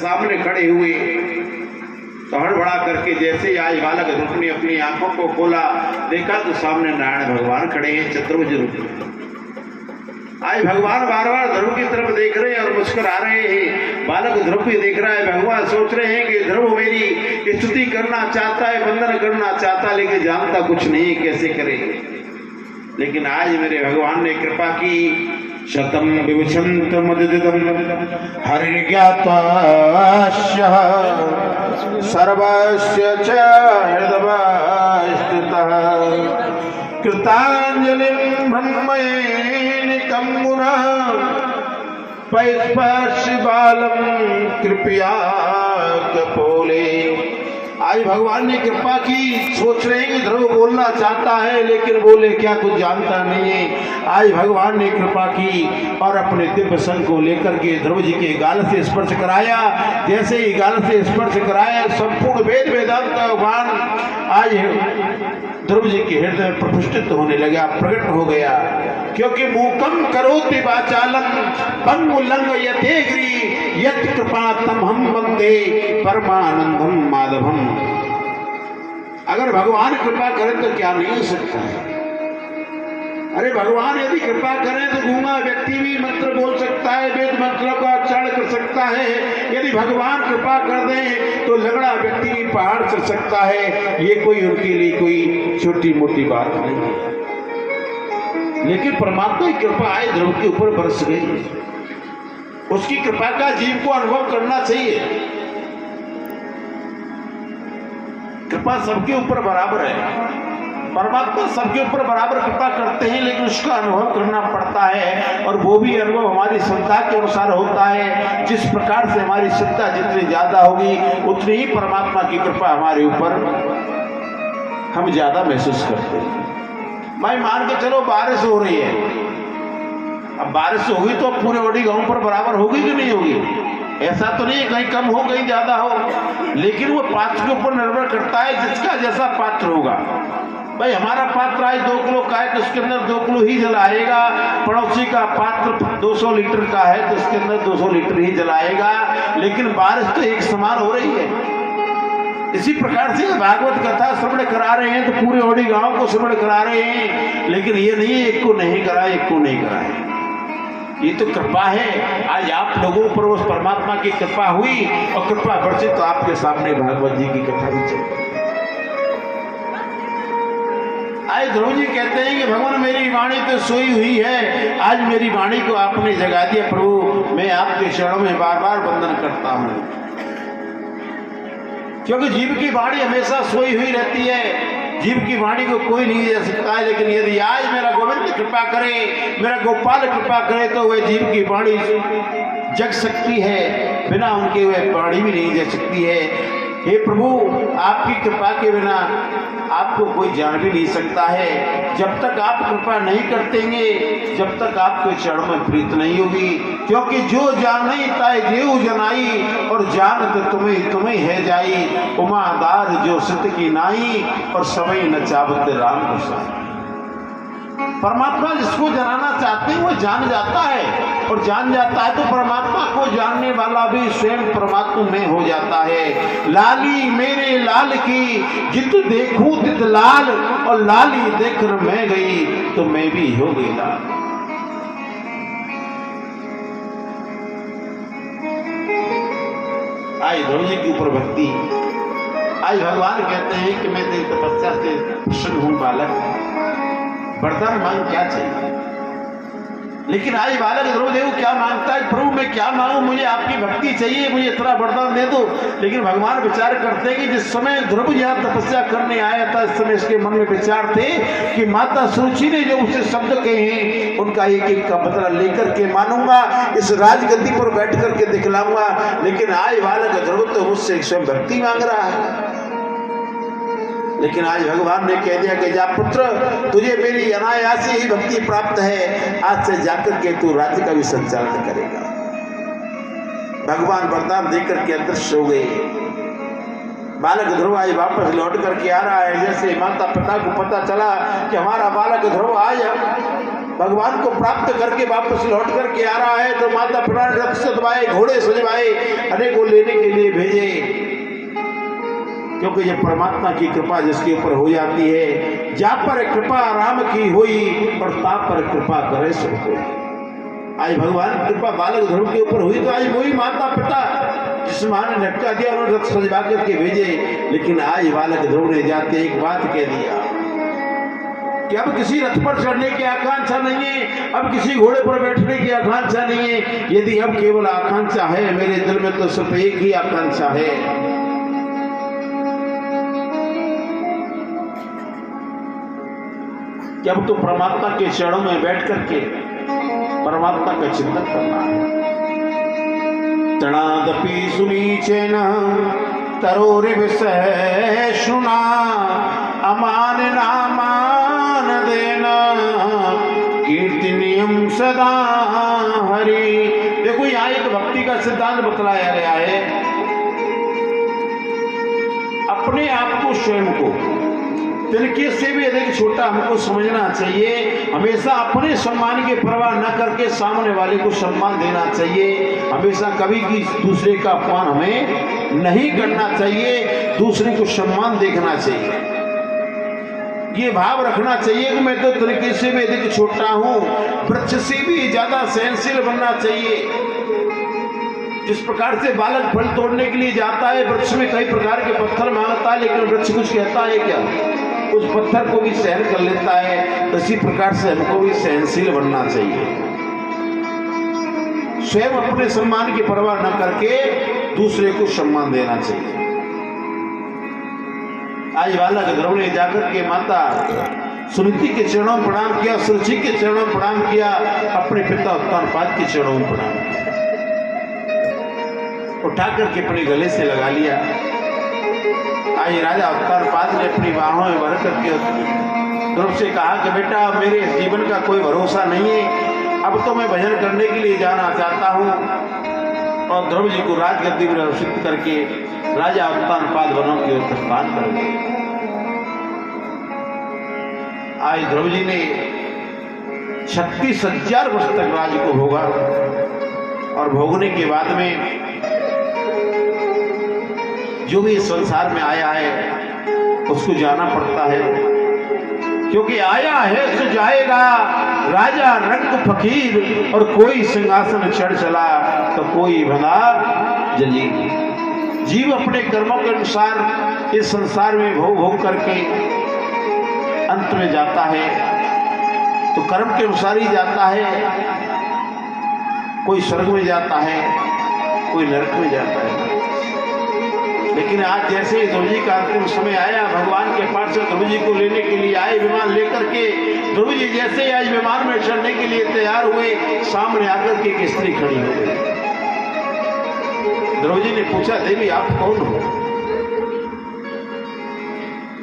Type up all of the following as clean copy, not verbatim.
सामने खड़े हुए तो हड़बड़ा करके जैसे ही आज बालक ध्रुव ने अपनी आंखों को खोला, देखा तो सामने नारायण भगवान खड़े हैं चतुर्भुज रूप में। आज भगवान बार बार ध्रुव की तरफ देख रहे हैं और मुस्कुरा रहे हैं। बालक ध्रुव भी देख रहा है। भगवान सोच रहे हैं कि ध्रुव मेरी स्तुति करना चाहता है, वंदन करना चाहता, लेकिन जानता कुछ नहीं कैसे करे। लेकिन आज मेरे भगवान ने कृपा की। शतम विभूषंत मदिदम हरिज्ञात्वास्य सर्वस्य च हृदयस्थितः कृतांजलिं ब्रह्मणेनिकं मुनः पैस्पर्श बालम कृपया कपोले। आज भगवान ने कृपा की। सोच रहे हैं कि ध्रुव बोलना चाहता है लेकिन बोले क्या, कुछ जानता नहीं है। आज भगवान ने कृपा की और अपने दिव्य संग को लेकर के ध्रुव जी के गाल से स्पर्श कराया। जैसे ही गाल से स्पर्श कराया, संपूर्ण वेद वेदांत का ज्ञान आज ध्रुव जी के हृदय में प्रतिष्ठित होने लगा, प्रकट हो गया। क्योंकि मूकम करोति वाचालम पंगुलंग यथेग्री यत् कृपा तम हम वंदे परमानंदम माधवम। अगर भगवान कृपा करें तो क्या नहीं हो सकता है। अरे भगवान यदि कृपा करें तो गूंगा व्यक्ति भी मंत्र बोल सकता है, वेद मंत्रों का उच्चारण कर सकता है। यदि भगवान कृपा कर दें तो लंगड़ा व्यक्ति भी पहाड़ चढ़ सकता है। ये कोई उनके लिए कोई छोटी मोटी बात नहीं है। लेकिन परमात्मा की कृपा आए ध्रुव के ऊपर बरस गई। उसकी कृपा का जीव को अनुभव करना चाहिए। कृपा सबके ऊपर बराबर है। परमात्मा सबके ऊपर बराबर कृपा करते हैं, लेकिन उसका अनुभव करना पड़ता है। और वो भी अनुभव हमारी श्रद्धा के अनुसार होता है। जिस प्रकार से हमारी श्रद्धा जितनी ज्यादा होगी उतनी ही परमात्मा की कृपा हमारे ऊपर हम ज्यादा महसूस करते हैं। भाई मान के चलो बारिश हो रही है, अब बारिश होगी तो पूरे ओडी गांव पर बराबर होगी कि नहीं होगी। ऐसा तो नहीं कहीं कम हो कहीं ज्यादा हो, लेकिन वो पात्र के ऊपर निर्भर करता है जिसका जैसा पात्र होगा। भाई हमारा पात्र आज 2 किलो का है तो उसके अंदर 2 किलो ही जलाएगा। पड़ोसी का पात्र 200 लीटर का है तो उसके अंदर 200 लीटर ही जलाएगा। लेकिन बारिश तो एक समान हो रही है। इसी प्रकार से भागवत कथा श्रवण करा रहे हैं तो पूरे ओडी गांव को श्रवण करा रहे हैं। लेकिन ये नहीं है एक को नहीं करा, एक को नहीं करा है। ये तो कृपा है। आज आप लोगों पर उस परमात्मा की कृपा हुई और कृपा बरसी तो आपके सामने भागवत जी की कथा भी चल। आज ध्रुव जी कहते हैं कि भगवान मेरी वाणी तो सोई हुई है, आज मेरी वाणी को आपने जगा दिया। प्रभु मैं आपके चरणों में बार बार वंदन करता हूं। क्योंकि जीव की वाणी हमेशा सोई हुई रहती है। जीव की वाणी को कोई नहीं दे सकता है। लेकिन यदि आज मेरा गोविंद कृपा करे, मेरा गोपाल कृपा करे तो वह जीव की वाणी जग सकती है। बिना उनके वह वाणी भी नहीं दे सकती है। हे प्रभु आपकी कृपा के बिना आपको कोई जान भी नहीं सकता है। जब तक आप कृपा नहीं करतेंगे, जब तक आपके चरण में प्रीत नहीं होगी। क्योंकि जो जान नहीं ताए जेऊ जनाई और जान तो तुम्हें है जाई। उमादार जो सिद्ध की नाई और समय न चावत राम गोसाई। परमात्मा जिसको जनाना चाहते हैं वो जान जाता है, और जान जाता है तो परमात्मा को जानने वाला भी स्वयं परमात्मा में हो जाता है। लाली मेरे लाल की जित देखूं तित लाल, और लाली देखकर मैं गई तो मैं भी हो गई लाल। आई ध्रुव जी के ऊपर भक्ति। आज भगवान कहते हैं कि मैं तेरी तपस्या से प्रसन्न हूं बालक, वरदान मांग क्या चाहिए। लेकिन आज बालक ध्रुवदेव क्या मांगता है, प्रभु मैं क्या मांगू, मुझे आपकी भक्ति चाहिए, मुझे इतना वरदान दे दो। लेकिन भगवान विचार करते हैं कि जिस समय ध्रुव यहाँ तपस्या करने आया था, इस समय इसके मन में विचार थे कि माता सुरुचि ने जो उसे शब्द कहे हैं उनका एक एक का बदला लेकर के मानूंगा, इस राजगद्दी पर बैठ करके दिखलाऊंगा। लेकिन आज बालक ध्रुव तो मुझसे स्वयं भक्ति मांग रहा है। लेकिन आज भगवान ने कह दिया कि जा पुत्र, तुझे मेरी अनायास ही भक्ति प्राप्त है, आज से जाकर के तू राज्य का भी संचालन करेगा। भगवान वरदान देकर के अदृश्य हो गए। बालक ध्रुव आज वापस लौट करके आ रहा है। जैसे माता पिता को पता चला कि हमारा बालक ध्रुव आया, भगवान को प्राप्त करके वापस लौट करके आ रहा है तो माता पिता ने रथ सजवाए, घोड़े सजवाए, अनेकों लेने के लिए भेजे, क्योंकि ये परमात्मा की कृपा जिसके ऊपर हो जाती है, जा पर कृपा राम की हुई और ता पर कृपा करे सब कोई। आज भगवान की कृपा बालक ध्रुव के ऊपर हुई तो आज वही माता पिता जिस मां ने झटका दिया उन्होंने रथ सजवा करके भेजे, लेकिन आज बालक ध्रुव ने जाते एक बात कह दिया कि अब किसी रथ पर चढ़ने की आकांक्षा नहीं है, अब किसी घोड़े पर बैठने की आकांक्षा नहीं है। यदि अब केवल आकांक्षा है मेरे दिल में तो सिर्फ एक ही आकांक्षा है कि अब तो परमात्मा के चरणों में बैठ करके परमात्मा का चिंतन करना है। तणादपि सुनीचेन तरोरिव सहिष्णुना अमान नामान देना कीर्तनीयम सदा हरि। देखो यहाँ एक भक्ति का सिद्धांत बतलाया गया है। अपने आप को स्वयं को तिनके से भी अधिक छोटा हमको समझना चाहिए। हमेशा अपने सम्मान की परवाह न करके सामने वाले को सम्मान देना चाहिए। हमेशा कभी भी दूसरे का अपमान हमें नहीं करना चाहिए, दूसरे को सम्मान देखना चाहिए। ये भाव रखना चाहिए कि मैं तो तिनके से भी अधिक छोटा हूं, वृक्ष से भी ज्यादा सहनशील बनना चाहिए। जिस प्रकार से बालक फल तोड़ने के लिए जाता है, वृक्ष में कई प्रकार के पत्थर मांगता है, लेकिन वृक्ष कुछ कहता है क्या? उस पत्थर को भी सहन कर लेता है। तो इसी प्रकार से हमको भी सहनशील बनना चाहिए। स्वयं अपने सम्मान की परवाह न करके दूसरे को सम्मान देना चाहिए। आज बालक ध्रुव ने जाकर के माता सुनीति के चरणों में प्रणाम किया, सुरुचि के चरणों में प्रणाम किया, अपने पिता उत्तानपाद के चरणों में प्रणाम किया, उठा करके अपने गले से लगा लिया। आज राजा उत्तानपाद ने अपनी बाहों में भर करके ध्रुव से कहा कि बेटा मेरे जीवन का कोई भरोसा नहीं है, अब तो मैं भजन करने के लिए जाना चाहता हूँ। और ध्रुव जी को राजगद्दी में अभिषिक्त करके राजा उत्तानपाद वनों की ओर प्रस्थान कर गए। आज ध्रुव जी ने 36,000 वर्ष तक राज्य को भोगा और भोगने के बाद में जो भी इस संसार में आया है उसको जाना पड़ता है, क्योंकि आया है सो जाएगा। राजा रंग फकीर और कोई सिंहासन चढ़ चला तो कोई भला जली। जीव अपने कर्मों के अनुसार इस संसार में भोग भोग करके अंत में जाता है, तो कर्म के अनुसार ही जाता है। कोई स्वर्ग में जाता है, कोई नरक में जाता है। लेकिन आज जैसे ही ध्रुव जी का अंतिम समय आया, भगवान के पास से ध्रुव जी को लेने के लिए आए विमान लेकर के। ध्रुव जी जैसे ही आज विमान में चढ़ने के लिए तैयार हुए, सामने आकर के एक स्त्री खड़ी हो गई। ध्रुव जी ने पूछा, देवी आप कौन हो?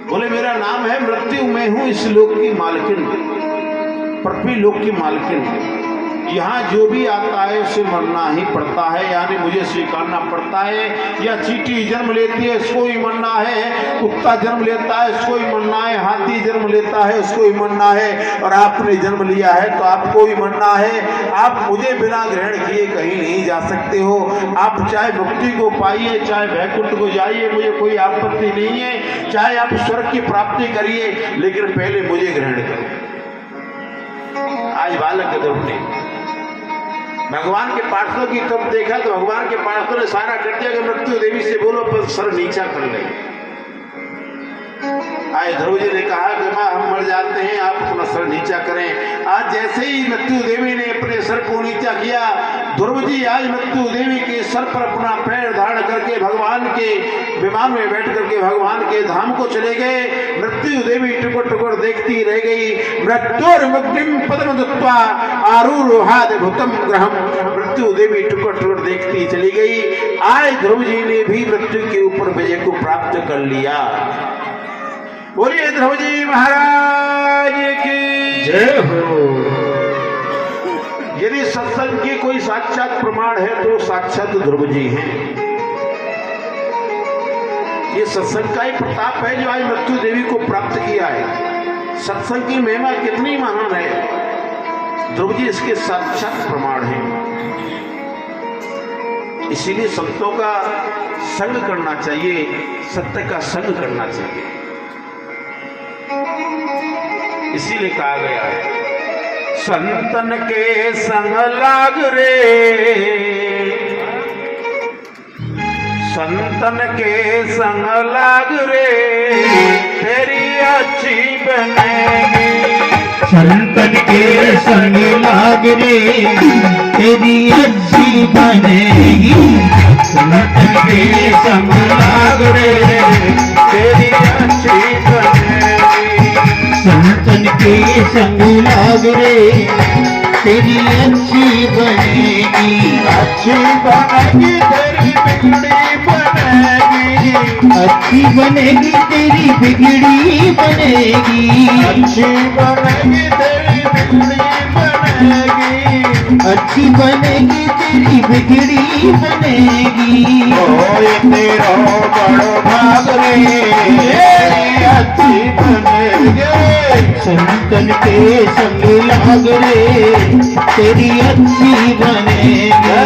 बोले मेरा नाम है मृत्यु, मैं हूं इस लोक की मालकिन, पृथ्वी लोक की मालकिन। यहाँ जो भी आता है उसे मरना ही पड़ता है, यानी मुझे स्वीकारना पड़ता है। या चींटी जन्म लेती है उसको ही मरना है, कुत्ता जन्म लेता है उसको ही मरना है, हाथी जन्म लेता है उसको ही मरना है, और आपने जन्म लिया है तो आपको ही मरना है। आप मुझे बिना ग्रहण किए कहीं नहीं जा सकते हो। आप चाहे मुक्ति को पाइए, चाहे वैकुंठ को जाइए, मुझे कोई आपत्ति नहीं है। चाहे आप स्वर्ग की प्राप्ति करिए, लेकिन पहले मुझे ग्रहण करें। आज बालक ध्रुव ने भगवान के पार्षदों की तरफ देखा तो भगवान के पार्षदों ने सारा कर दिया कि मृत्यु देवी से बोलो, पर सर नीचा कर ले। आज ध्रुव जी ने कहा कि मां हम मर जाते हैं, आप अपना सर नीचा करें। आज जैसे ही मृत्यु देवी ने अपने सर को नीचा किया, ध्रुव जी आज मृत्यु देवी के सर पर अपना पैर धारण करके भगवान के विमान में बैठ करके भगवान के धाम को चले गए। मृत्यु देवी टुकड़ टुकड़ देखती रह गई। मृत्युर्मुग्निम पद्म दत्वा आरूरोहाद भूतम ग्रहम। मृत्यु देवी टुकड़ टुकड़ देखती चली गई। आज ध्रुव जी ने भी मृत्यु के ऊपर विजय को प्राप्त कर लिया। बोलिए ध्रुव जी महाराज की जय हो। यदि सत्संग की कोई साक्षात प्रमाण है तो साक्षात ध्रुव जी हैं। ये सत्संग का ही प्रताप है जो आज मृत्यु देवी को प्राप्त किया है। सत्संग की महिमा कितनी महान है। ध्रुव जी इसके साक्षात प्रमाण हैं। इसीलिए संतों का संग करना चाहिए, सत्य का संग करना चाहिए। इसीलिए कहा गया है संतन के संग लाग रे, संतन के संग लाग रे, तेरी अच्छी बनेगी। संतन के संग लाग रे, तेरी अच्छी बनेगी। संतन के संग लाग रे, तेरी अच्छी बनेगी। संतन के संग लाग रे, तेरी अच्छी बनेगी। अच्छी बनेगी तेरी बिगड़ी बनेगी। अच्छी बनेगी तेरी बिगड़ी बनेगी। अच्छी बनेगी तेरी बिगड़ी बनेगी। अच्छी बनेगी तेरी बिगड़ी बनेगी। ओए तेरा बड़ो भाग रे, अच्छी बनेगी। संतन के संग लाग रे, तेरी अच्छी बनेगी।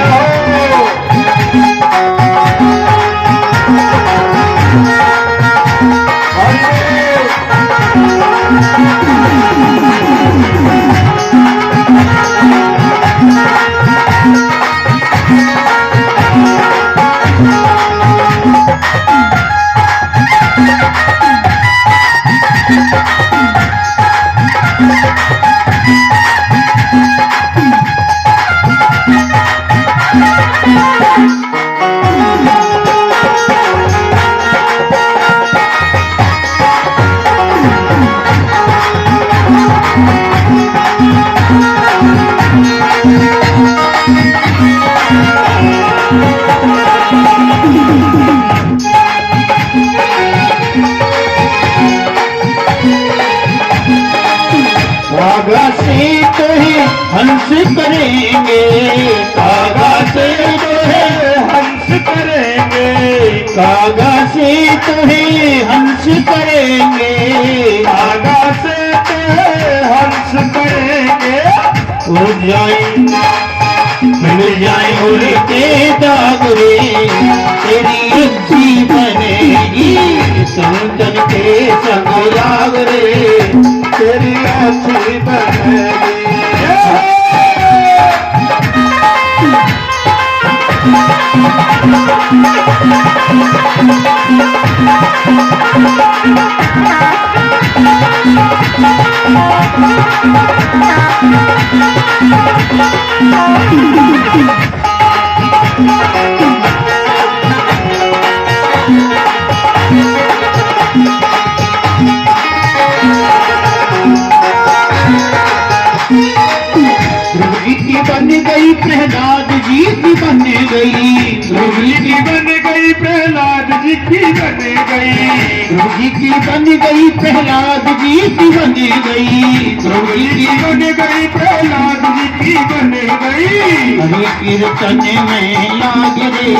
कागा से तो है हंस करेंगे, कागा से तो है हंस करेंगे। कागा से तो है हंस करेंगे, कागा से तो है हंस करेंगे। उड़ जाए मिल जाए उड़ते दाग रे, तेरी अच्छी बनेगी। संतन के संग लाग रे, तेरी अच्छी बनेगी। की बन गई प्रहलाद जी की बन गई। ध्रुवी की बन गई प्रहलाद जी की बन गई। ध्रुवी की बन गई प्रहलाद जी की बन गई। ध्रुवी की बन गई प्रहलाद जी की बन गई। हरि कीर्तन में लाग रे,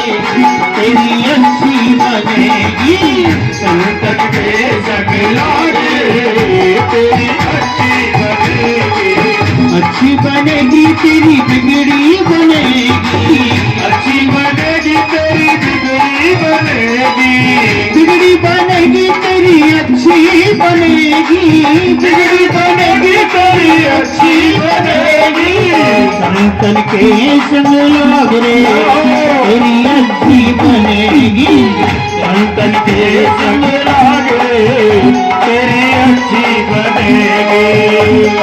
तेरी अच्छी बनेगी। संतन के संग लाग रे, तेरी अच्छी बनेगी। अच्छी बनेगी तेरी बिगड़ी बनेगी। अच्छी बनेगी तेरी बिगड़ी बनेगी। बिगड़ी बनेगी तेरी अच्छी बनेगी। बिगड़ी बनेगी तेरी अच्छी बनेगी। संतन के संग लाग रे, तेरी अच्छी बनेगी। संतन के संग लाग रे, तेरी अच्छी बनेगी।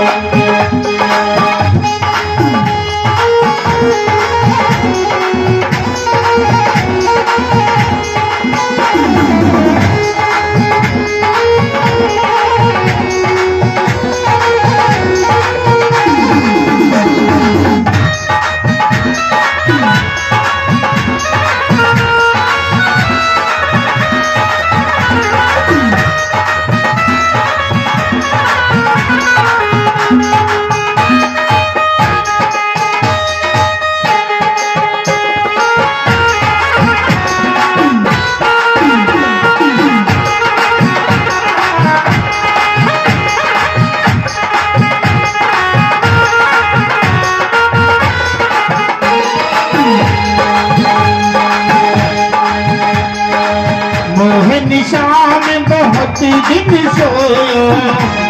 निशा में बहुत दिन सोयो,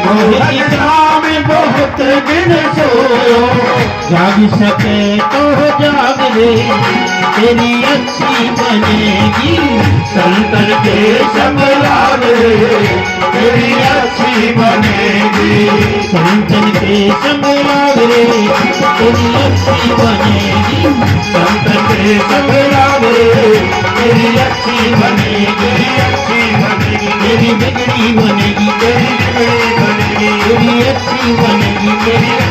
मोहे निशा में बहुत दिन सोयो। जाग सके तो जाग रे, तेरी अच्छी बनेगी। संतन के संग लाग रे, तेरी अच्छी बनेगी। संतन के संग लाग रे, तेरी अच्छी बनेगी। संतन के संग लाग रे, तेरी अच्छी बनेगी। अच्छी बनेगी, तेरी बिगड़ी बनेगी, तेरी बिगड़ी बनेगी। तेरी अच्छी बनेगी, तेरी